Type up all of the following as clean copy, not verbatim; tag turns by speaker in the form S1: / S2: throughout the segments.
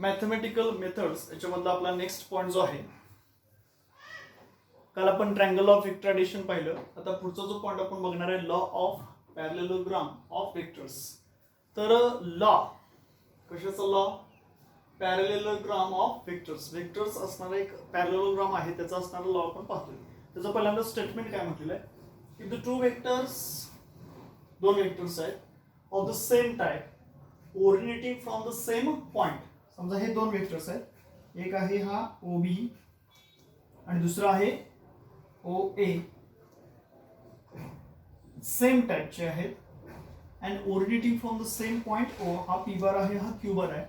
S1: Mathematical methods याच्यामधला आपला next point जो आहे, काल आपण ट्रायंगल ऑफ वेक्टर पाहिलं. आता पुढचा जो पॉईंट आपण बघणार आहे law of parallelogram of vectors. तर लॉ कशाचा law? Parallelogram of vectors. Vectors असणारा एक पॅरलेलोग्राम आहे, त्याचा असणारा लॉ आपण पाहतोय. त्याचं पहिल्यांदा स्टेटमेंट काय म्हटलेलं आहे? इफ द टू वेक्टर्स, दोन वेक्टर्स आहेत of the same type originating from the same point. समजा हे दोन वेक्टर्स आहेत, एक आहे हा ओ बी आणि दुसरा आहे ओ ए, सेम टाइपचे आहेत and originating from the same point O, हा पी बार आहे हा क्यू बार आहे,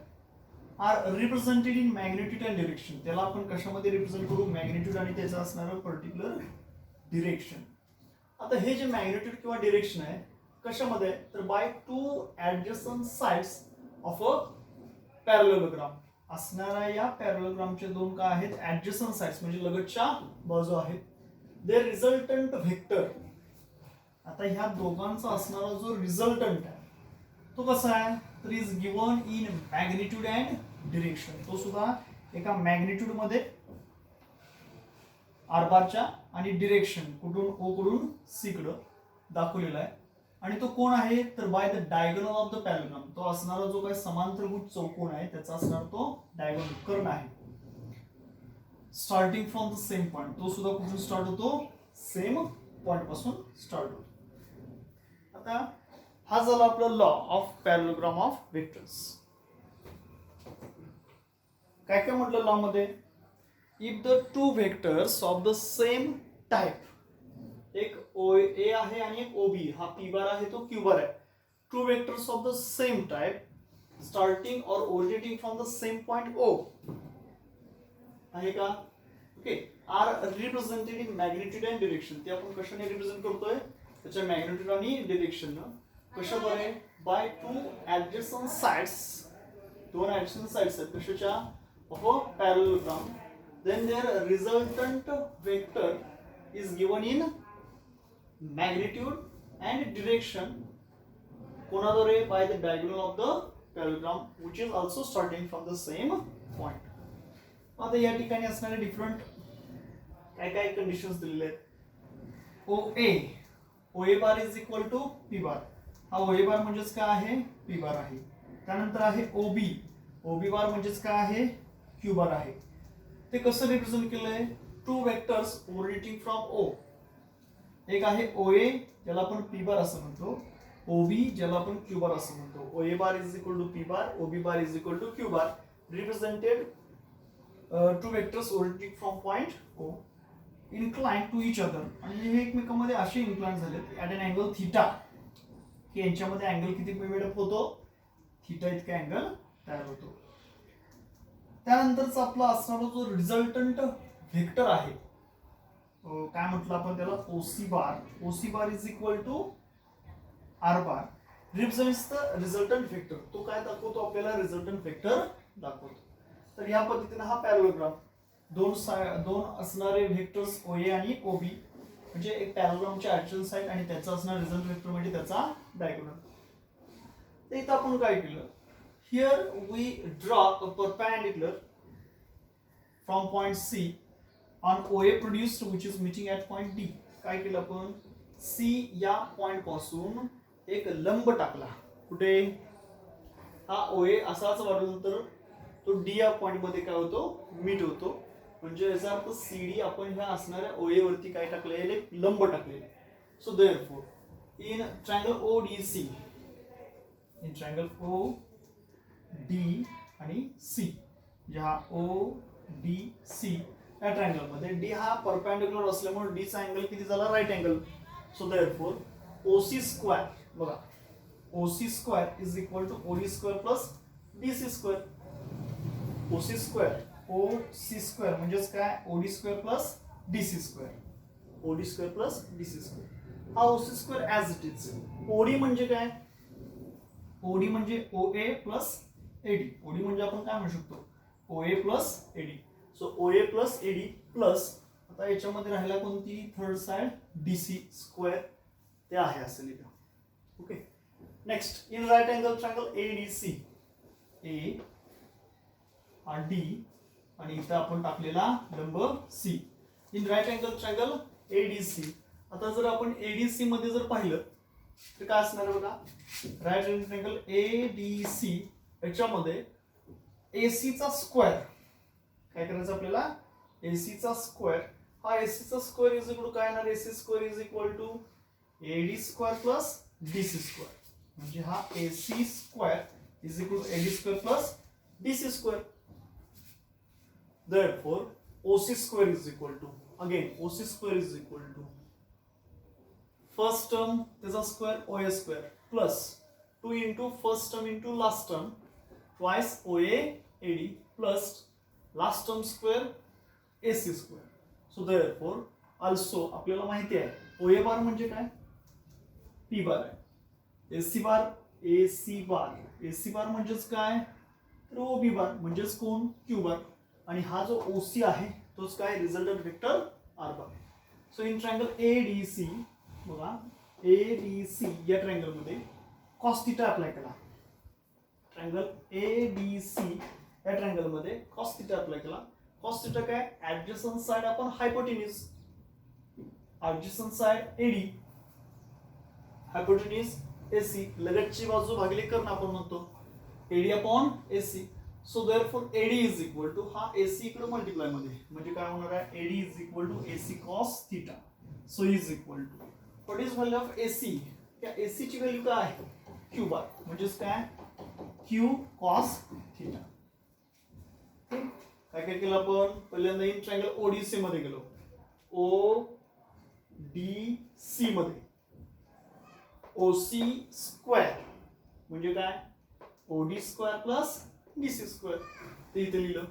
S1: are represented in magnitude and direction. त्याला आपण कशामध्ये रिप्रेझेंट करू? मॅग्नेट्यूड आणि त्याचं असणारं पर्टिक्युलर डिरेक्शन. आता हे जे मॅग्नेट्यूड किंवा डिरेक्शन आहे कशामध्ये? तर bye two adjacent sides of a parallelogram. असणाऱ्या या पॅरलेलोग्रामचे दोन काय आहेत? ऍडजसंट साइड्स म्हणजे लगतच्या बाजू आहेत. दे रिझल्टंट व्हेक्टर. आता ह्या दोघांचा असणारा जो रिझल्टंट आहे तो कसा आहे? तर is given in magnitude and direction. तो सुद्धा एका मॅग्निट्यूड मध्ये आर बारच्या आणि डिरेक्शन कुठून ओ कडून सी कडे दाखवलेला आहे. आणि तो कोण आहे? तर by the diagonal of the parallelogram. तो असणारा जो काही समांतरभुज चौकोन आहे त्याचा असणार तो डायगोनल कर्ण आहे. Starting from the same point. तो सुद्धा कुठून स्टार्ट होतो? सेम पॉइंट पासून स्टार्ट होतो. आता हा झाला आपला law of parallelogram of vectors. काय काय म्हटलं लॉ मध्ये? If the two vectors of the same type, एक ओ ए आहे आणि एक ओ बी, हा पी बार आहे तो क्यू बार आहे. Two vectors of the same type starting or originating from the same point O आहे का? Okay. Are represented in magnitude and direction. ते आपण कशाने रिप्रेझेंट करतोय? त्याच्या मॅग्निट्यूड आणि डिरेक्शन. कशा बरे? By two adjacent sides. दोन ऍडजसंट साइड्स आहेत कशाच्या? Of a parallelogram. Then there resultant vector is given in magnitude and direction. कोणाद्वारे? By the diagonal of the parallelogram which is also starting from the same point. आता या ठिकाणी असणारे different काय काय कंडिशन्स दिलेले आहेत. O A bar is equal to P bar. हा ओ ए बार म्हणजेच काय आहे? पी बार आहे. त्यानंतर आहे ओ बी बार म्हणजेच काय आहे? क्यू बार आहे. ते कसं रिप्रेझेंट केलंय? Two vectors originating from O. एक आहे ओ ए ज्याला आपण पी बार असं म्हणतो, ओ बी ज्याला आपण क्यू बार असं म्हणतो. O A bar is equal to P bar, O B bar is equal to Q bar. Represented two vectors originating from point O incline to each other. आणि हे एकमेकांमध्ये असे incline झालेत at an angle theta की यांच्यामध्ये angle किती buildup होतो? Theta इतका अँगल तयार होतो. त्यानंतरचा आपला असणारा जो रिझल्टंट व्हेक्टर आहे काय म्हटलं आपण त्याला? OC bar. OC bar is equal to R bar. Represents the resultant vector. तो काय दाखवतो आपल्याला? रिझल्टंट व्हेक्टर दाखवतो. तर या पद्धतीने हा पॅरलेलोग्राम दोन असणारे व्हेक्टर्स ओ ए आणि ओ बी म्हणजे एक पॅरलेलोग्रामच्या ऍडजसंट साइड आणि त्याचा असणारा रिझल्ट व्हेक्टर म्हणजे त्याचा डायगोनल. तर इथं आपण काय केलं? Here we draw a perpendicular from point C on O A produced which is meeting at point D. काय केलं आपण? सी या पॉइंट पासून एक लंब टाकला. कुठे? हा ओ ए असाच वाढवल्यानंतर तो डी या पॉइंट मध्ये काय होतो? मीट होतो. म्हणजे याचा अर्थ सी डी आपण ह्या असणाऱ्या ओ ए वरती काय टाकलेले? एक लंब टाकलेले. So therefore in triangle O D C, in triangle O D आणि सी, ज्या ओ डी सी या ट्रायंगल मध्ये डी हा परपेंडिक्युलर असल्यामुळे डी चा अँगल किती झाला? Right angle. So therefore OC square, बघा OC square is equal to OD square plus DC square. OC square, O C square म्हणजेच काय? OD square plus DC square. OD square plus DC square. हा OC square as it is. OD म्हणजे काय? OD म्हणजे O A plus AD. OD म्हणजे आपण काय म्हणू शकतो? O A plus AD. So O A plus AD plus आता याच्यामध्ये राहिला कोणती? Third side DC square. ते आहे असं लिहिलं. Okay. Next in right angle triangle ADC, A हा डी आणि इथं आपण टाकलेला लंब C. In right angle triangle ADC. आता जर आपण एडीसी मध्ये जर पाहिलं तर काय असणार आहे बघा. राईट अँगल ट्रायंगल एडीसी याच्यामध्ये AC चा स्क्वेअर काय करायचं आपल्याला. AC चा स्क्वेअर. हा AC चा स्क्वेअर इज इक्वल टू काय येणार. AC square is equal to AD square plus DC square. म्हणजे हा AC square is equal to AD square plus DC square. Therefore OC square is equal to, again OC square is equal to first term त्याचा square OA square plus 2 into first term into last term twice OA AD plus last term square AC square. So therefore also आपल्याला माहिती आहे OA bar म्हणजे काय. P बार आहे. AC बार म्हणजेच काय तर OB बार म्हणजेच कोण Q बार. आणि हा जो OC आहे तोच काय resultant vector R bar. So in triangle ADC बघा ADC या ट्रायंगल मध्ये cos थीटा अप्लाय केला. ट्रायंगल ADC या ट्रायंगल मध्ये cos थीटा अप्लाय केला. cos थीटा काय ऍडजसंट साइड आपण hypotenuse, adjacent side AD, hypotenuse AC, लगतची बाजू भागिले कर्ण आपण म्हणतो AD upon AC. So therefore AD is equal to हा AC इकडे मल्टिप्लाय मध्ये म्हणजे काय होणार आहे AD is equal to AC cos theta. So is equal to what is value of AC. त्या AC ची व्हॅल्यू काय आहे Q बार म्हणजेच काय Q cos थीटा. काय काय केलं आपण पहिल्यांदा इन ट्रायंगल ODC मध्ये गेलो. ODC मध्ये OC स्क्वेअर म्हणजे काय OD square plus DC square. ते इथे लिहिलं.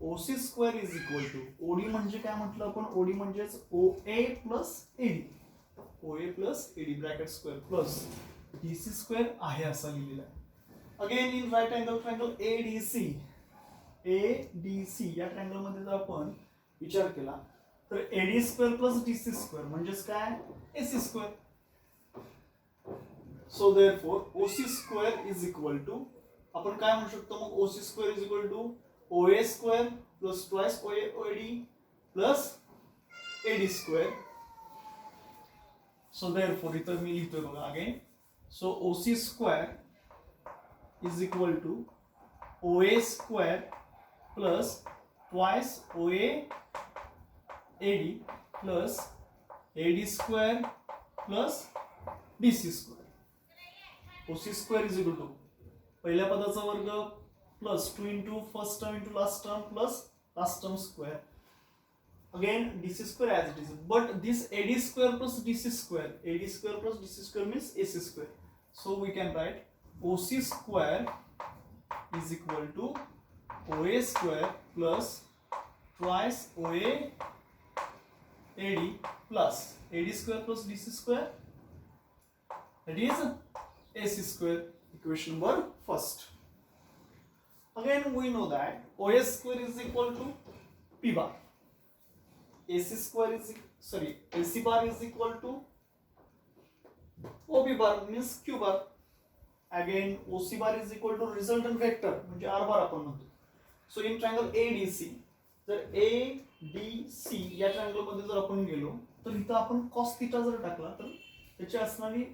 S1: OC square is equal to OD म्हणजे काय म्हटलं आपण OD म्हणजेच OA plus AD, OA plus AD bracket square plus DC square आहे असा लिहिलेला आहे. Again in right angle triangle ADC या ट्रायंगल मध्ये जर आपण विचार केला तर AD square plus DC square म्हणजेच काय AC square. So therefore OC square is equal to आपण काय म्हणू शकतो मग OC square is equal to OA square plus twice OAD plus AD square. So therefore इथं मी लिहितोय बघा again. So OC square is equal to OA square plus twice OAAD plus AD square plus DC square. OC square is equal to पहिल्या पदाचा वर्ग plus 2 into first term into last term plus last term square. Again DC square as it is, but this AD square plus DC square, AD square plus DC square means AC square. So we can write OC square is equal to OA square plus twice OA AD plus AD square plus DC square, that is AC square. Equation number first. Again we know that OS square is equal to P bar. AC square is AC bar is equal to OB bar means Q bar. Again OC bar is equal to resultant vector म्हणजे R bar आपण म्हणतो. So in triangle ADC जर ADC या triangle मध्ये जर आपण गेलो तर इथं आपण cos थीटा जर टाकला तर त्याची असणारी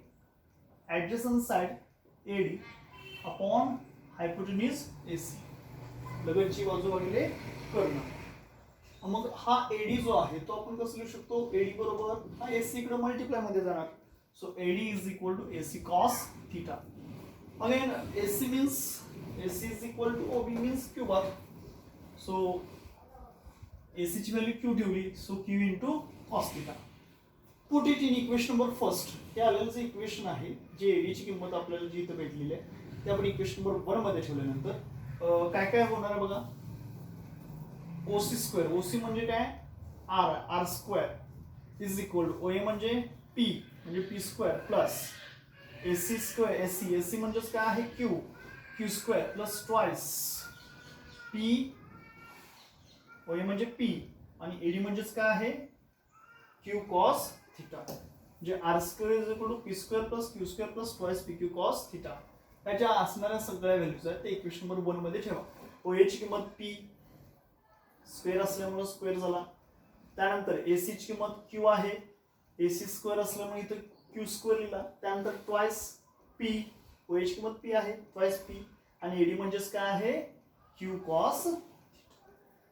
S1: adjacent side AD upon hypotenuse AC, लगतची बाजू भागिले कर्ण. मग हा AD जो आहे तो आपण कसं लिहू शकतो AD बरोबर हा AC इकडे मल्टिप्लाय मध्ये जाणार. So AD is equal to AC cos theta. Again AC is equal to OB means Q bar. So AC ची व्हॅल्यू Q ठेवली. So Q into cos theta. Put it in equation number first. हे आलेलं जे equation आहे जे AD ची किंमत आपल्याला जी इथं भेटलेली आहे ते आपण इक्वेशन नंबर 1 मध्ये ठेवल्यानंतर काय काय होणार आहे बघा. OC स्क्वेअर, OC म्हणजे काय R square is equal to OA म्हणजे P म्हणजे P square plus AC square AC म्हणजेच काय आहे Q square plus twice P OA म्हणजे P आणि AD म्हणजेच काय आहे Q cos थीटा. म्हणजे R square is equal to P square plus Q square plus twice PQ cos theta. त्याच्या असणाऱ्या सगळ्या व्हॅल्यूज आहेत ते इक्वेशन नंबर 1 मध्ये ठेवा. OA ची किंमत P स्क्वेअर असल्यामुळे स्क्वेअर झाला. त्यानंतर AC ची किंमत Q आहे, AC स्क्वेअर असल्यामुळे इथं Q स्क्वेअर लिहिला. त्यानंतर ट्वाइस P, OA ची किंमत P आहे, ट्वाइस P आणि AD म्हणजेच काय आहे Q cos.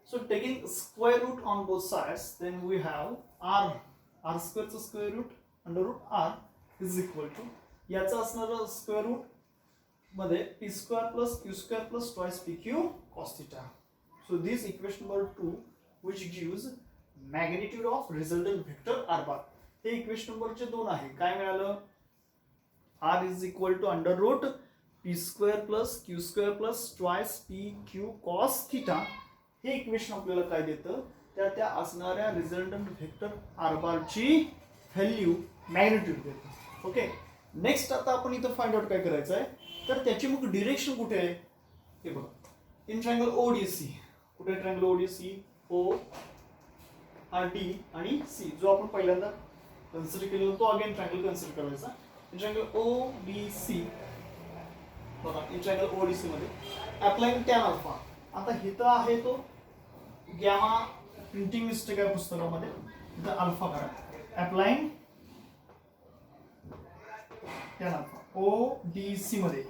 S1: So taking square root on both sides, then we have r square चा square root under root r is equal to याचा असणार स्क्वेअर रूट मध्ये p square plus q square plus twice pq cos theta. So this equation number 2 which gives magnitude of resultant vector r bar. हे equation नंबरचे 2 आहे. काय मिळालं r is equal to under root p square plus q square plus twice pq cos theta. हे equation आपल्याला काय देतं त्या असणाऱ्या रिझल्टंट व्हेक्टर r बार ची व्हॅल्यू मॅग्निट्यूड देतं. ओके, नेक्स्ट आता आपण इथं फाइंड आउट काय करायचं आहे तर त्याची मग डिरेक्शन कुठे आहे हे बघा. इन ट्रायंगल ODC, कुठे ट्रायंगल ODC O हा D आणि C जो आपण पहिल्यांदा कन्सिडर केला तो अगेन ट्रायंगल कन्सिडर करायचा. इन ट्रायंगल ODC बघा, इन ट्रायंगल ODC मध्ये अप्लाइंग टॅन अल्फा. आता इथं आहे तो गॅमा प्रिंटिंग मिस्टेक आहे पुस्तकामध्ये, इथं अल्फा करा. अप्लाइंग टॅन अल्फा ODC मध्ये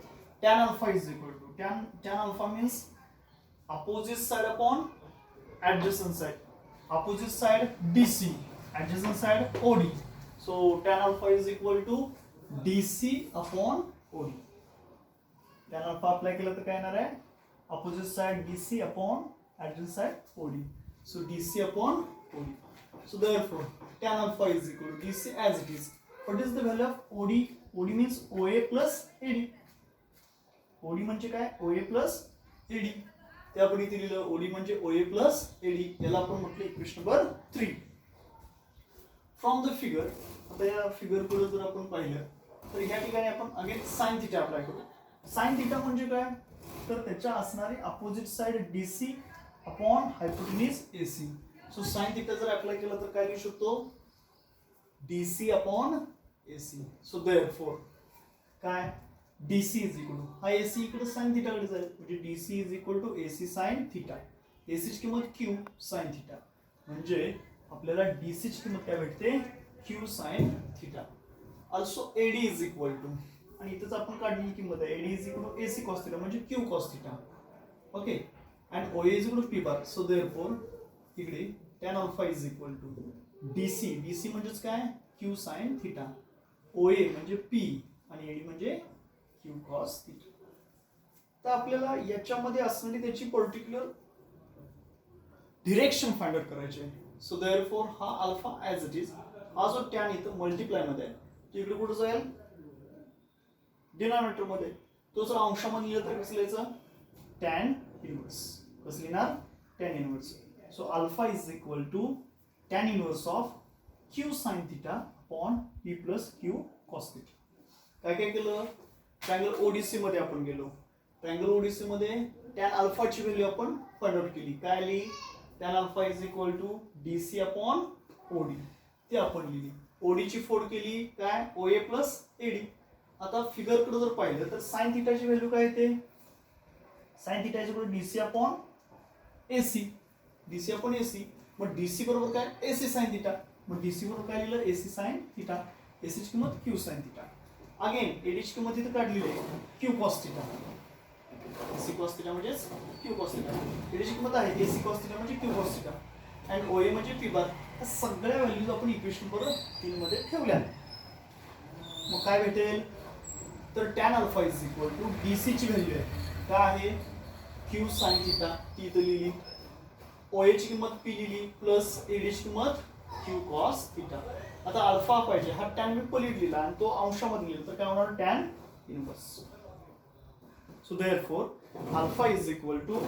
S1: tan alpha is equal to tan alpha means opposite side upon adjacent side. Opposite side DC, adjacent side OD. So tan alpha is equal to DC upon OD. Tan alpha apply केलं तर काय येणार आहे opposite side DC upon adjacent side OD. So DC upon OD. So therefore tan alpha is equal to DC as it is. What is the value of OD? OD means OA plus AD. OD म्हणजे काय OA plus AD. ते आपण इथे लिहिलं OD म्हणजे OA plus AD. याला आपण म्हटलं equation number 3. From the figure, आता या फिगर पुढे जर आपण पाहिलं तर या ठिकाणी आपण अगेन साइन थीटा अप्लाय करू. साइन थीटा म्हणजे काय तर त्याच्या असणारी opposite side DC upon hypotenuse AC. So sine theta जर अप्लाय केला तर काय लिहू शकतो DC upon AC. So therefore काय DC इज इक्वल टू हा AC इकडे साइन थीटा कडे जाईल म्हणजे DC is equal to AC sine theta. AC ची किंमत Q साइन थीटा म्हणजे आपल्याला DC ची किंमत काय भेटते Q sine theta. Also AD is equal to आणि इथेच आपण काढलेली किंमत आहे AD is equal to AC cos theta म्हणजे Q cos theta. Okay, and OA is equal to P bar. So therefore इकडे tan alpha is equal to DC म्हणजेच काय Q sin theta, OA म्हणजे P आणि AD म्हणजे Q cos theta. तर आपल्याला याच्यामध्ये असणारी त्याची पर्टिक्युलर डिरेक्शन फाइंड आउट करायची आहे. सो therefore हा अल्फा ॲज इट इज, हा जो tan इथं मल्टिप्लाय मध्ये आहे तो इकडे कुठे जाईल डिनॉमिनेटर मध्ये. तो जर अंशामध्ये लिहिलं तर कसं लिहायचं tan इनवर्स. कसं लिहिणार tan inverse. So alpha is equal to tan inverse of Q sin theta upon P plus Q cos theta. काय काय केलं ट्रायंगल ODC मध्ये आपण गेलो. ट्रायंगल ODC मध्ये tan अल्फा ची व्हॅल्यू आपण फाइंड आउट केली. काय लिही tan alpha is equal to DC upon OD. ते आपण लिहिली. OD ची फोड केली काय OA प्लस AD. आता फिगर कडे जर पाहिलं तर साइन थीटाची व्हॅल्यू काय येते sine theta is equal to DC upon AC. DC upon AC मग DC बरोबर काय AC साइन थीटा. मग DC बरोबर काय लिहिलं AC साइन थीटा. AC ची किंमत Q sine theta. Again AD ची किंमत इथे काढलेली आहे Q cos theta. AC cos theta म्हणजे Q cos थीटा. AD ची किंमत आहे AC cos थीटा म्हणजे Q cos थीटा. आणि OA म्हणजे P बार. या सगळ्या व्हॅल्यूज आपण इक्वेशन नंबर 3 मध्ये ठेवल्या. मग काय भेटेल तर tan alpha is equal to DC ची व्हॅल्यू आहे काय आहे Q sin थीटा ती इथे लिहिली. OA ची किंमत P लिहिली प्लस AD ची किंमत Q cos थीटा. आता अल्फा पाहिजे हा tan मी पलीड लिहिला आणि तो अंशामध्ये लिहिला तर काय होणार tan inverse. So therefore alpha is equal to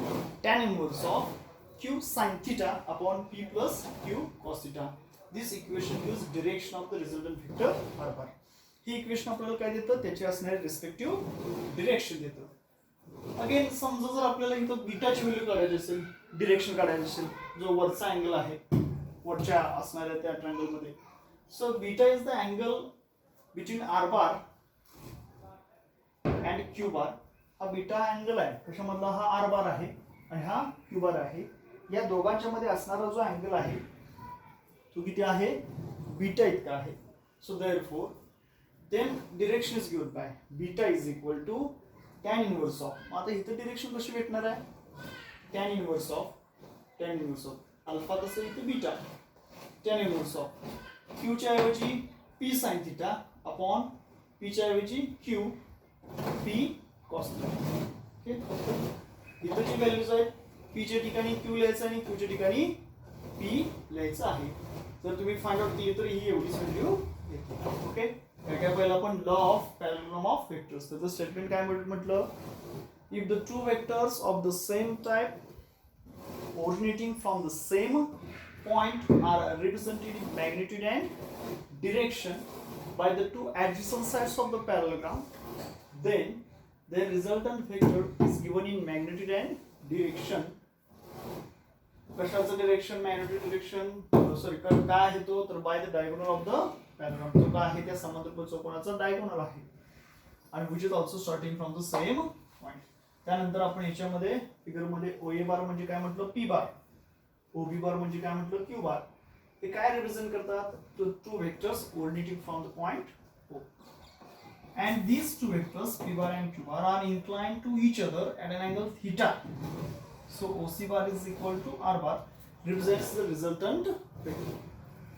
S1: tan inverse of Q sin theta upon P plus Q cos theta. This equation gives direction of the resultant vector r bar. He equation आपल्याला काय देतं त्याचे असणारे respective direction देतं. Again समजा जर आपल्याला इथं बीटाची व्हॅल्यू काढायची असेल डिरेक्शन काढायची असेल जो वरचा अँगल आहे वरच्या असणाऱ्या त्या ट्रायंगल मध्ये. So beta is the angle between r bar and Q बार. हा बीटा अँगल आहे कशामधला हा r बार आहे आणि हा क्यू बार आहे. या दोघांच्या मध्ये असणारा जो अँगल आहे तो किती आहे, बीटा इतका आहे. So therefore then direction is given by beta is equal to tan inverse of. आता इथं डिरेक्शन कशी भेटणार आहे, टॅन इनव्हर्स ऑफ अल्फा, तसं इथे beta, tan inverse of Q च्या ऐवजी P sine theta upon P च्या ऐवजी Q P cos theta. Okay, इथं जी व्हॅल्यूज आहेत पी च्या ठिकाणी क्यू लिहायचं आणि क्यू च्या ठिकाणी पी लिहायचं आहे. जर तुम्ही फाइंड आउट केली तर ही एवढीच व्हॅल्यू येते. ओके, काय पहिला आपण लॉ ऑफ पॅरॅलॅलोग्राम ऑफ व्हेक्टर्स. त्याचं स्टेटमेंट काय म्हटलं, if the two vectors of the same type originating from the same point are represented in magnitude and direction by the two adjacent sides of the parallelogram, then their resultant vector is given in magnitude and direction. कशाचं direction, magnetic direction sorry काय आहे तो, तर by the diagonal of the parallelogram. तो काय आहे, त्या समांतरभुज चौकोनाचा डायगोनल आहे आणि which is also starting from the same point. त्यानंतर आपण याच्यामध्ये फिगर मध्ये ओए बार म्हणजे काय म्हटलं, पी बार, ओबी बार म्हणजे काय म्हटलं, क्यू बार. हे काय रिप्रेझेंट करतात, two vectors originating from the point O. And these two vectors p bar and q bar are inclined to each other at an angle theta. So OC bar is equal to R bar represents the resultant vector.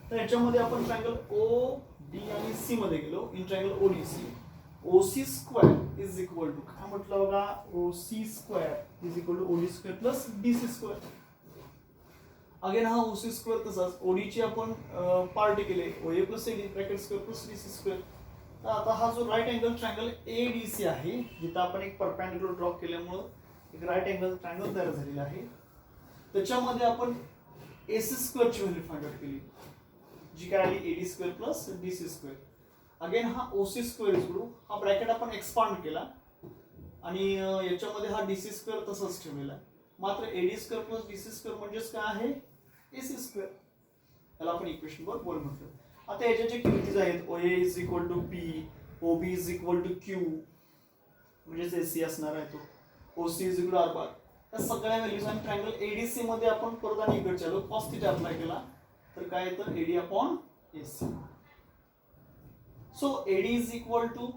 S1: तर याच्यामध्ये आपण triangle OD आणि C मध्ये गेलो. In triangle ODC OC square is equal to काय म्हटलं बघा, OC square is equal to OD square plus DC square. Again हा OC स्क्वेअर तसाच OD ची आपण पार्टी केले OA plus AD bracket square plus DC square. तर आता हा जो राईट अँगल ट्रायंगल ADC आहे, जिथं आपण एक परपेंडिक्युलर ड्रॉ केल्यामुळं एक राईट अँगल ट्रायंगल तयार झालेला आहे, त्याच्यामध्ये आपण AC स्क्वेअर ची व्हॅल्यू फाइंड आउट केली, जी काय आली AD square plus DC square. Again हा OC स्क्वेअर इज टू हा ब्रॅकेट आपण एक्सपांड केला आणि याच्यामध्ये हा DC स्क्वेअर तसंच ठेवलेला आहे. मात्र AD square plus DC square म्हणजेच काय आहे, AC स्क्वेअर. याला आपण इक्वेशन वर बोल म्हटलं. आता याच्या जे किमतीज आहेत OA is equal to P, OB is equal to Q म्हणजेच AC असणार आहे तो, OC is equal to R bar. या सगळ्या व्हॅल्यूज आणि ट्रायंगल ADC मध्ये आपण परत आणि इकडे आलो कॉस थिटा अप्लाय केला तर काय येतं, AD upon AC. So AD is equal to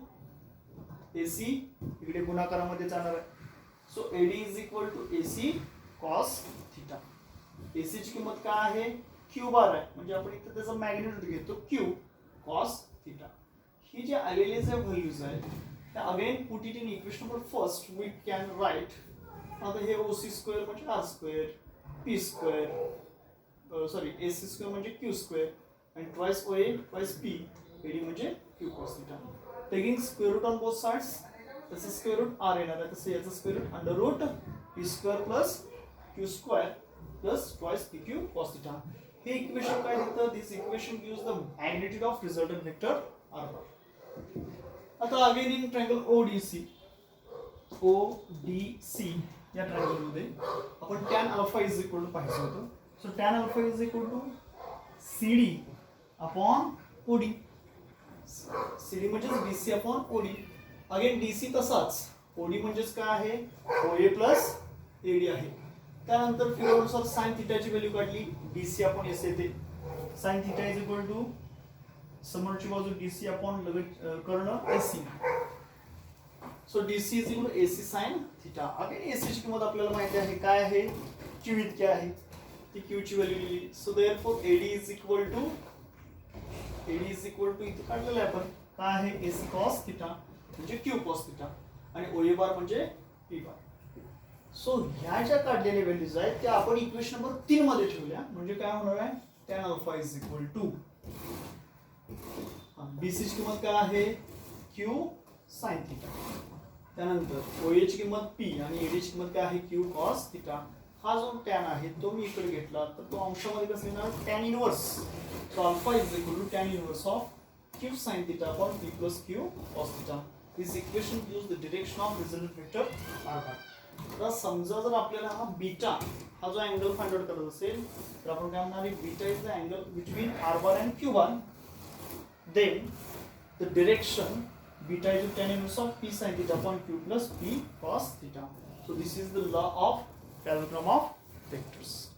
S1: AC इकडे गुणाकारामध्ये जाणार आहे. So AD is equal to AC cos theta. AC ची किंमत काय आहे, Q बार आहे, म्हणजे आपण इथे त्याचा मॅग्निट्यूड घेतो Q कॉस थिटा. ही जे आलेले जे व्हॅल्यूज आहेत त्या again put it in equation number first we can write. आता हे OC स्क्वेअर म्हणजे R square, P square sorry AC square म्हणजे Q स्क्वेअर आणि twice OA twice P, AD म्हणजे Q cos theta. Taking square root on both sides, त्याचं square root R येणार आहे, तसं याचं square root under root P square plus Q square plus twice PQ cos theta. हे equation काय देतं, this equation gives the magnitude of resultant vector R bar. आता again in triangle ODC या triangle मध्ये आपण tan alpha is equal to पाहिजे होतं. So tan alpha is equal to CD upon OD. CD म्हणजेच DC upon OD. Again DC तसाच, OD म्हणजेच काय आहे, OA प्लस AD आहे. त्यानंतर फिगरनुसार साइन थिटाची व्हॅल्यू काढली, DC अपॉन AC येते. Sine theta is equal to समोरची बाजू DC अपॉन लगेच कर्ण AC. So DC is equal to AC sine theta. Again AC ची किंमत आपल्याला माहिती आहे काय आहे, Q इतकी आहे, ती Q ची व्हॅल्यू लिहिली. So therefore AD is equal to इथे काढलेलं आहे आपण काय आहे, AC cos थिटा म्हणजे Q cos थिटा आणि OA बार म्हणजे P बार. सो ह्या ज्या काढलेल्या व्हॅल्यूज आहेत त्या आपण इक्वेशन नंबर 3 मध्ये ठेवल्या, म्हणजे काय होणार आहे, tan alpha is equal to BC ची किंमत काय आहे, Q sin थिटा. त्यानंतर OA ची किंमत P आणि AD ची किंमत काय आहे, Q cos थिटा. हा जो tan आहे तो मी इकडे घेतला तर तो अंशामध्ये कसं येणार, tan inverse. So alpha is equal to tan inverse of Q sin theta upon P plus Q cos theta. This equation gives the direction of resultant vector R bar. तर समजा जर आपल्याला हा बीटा हा जो अँगल फाइंड आउट करायचा असेल तर आपण काय म्हणणार आहे, beta is the angle between R bar and Q bar. Then the direction beta is tan inverse of P sin theta upon Q plus P cos theta. So this is the law of Parallelogram of vectors.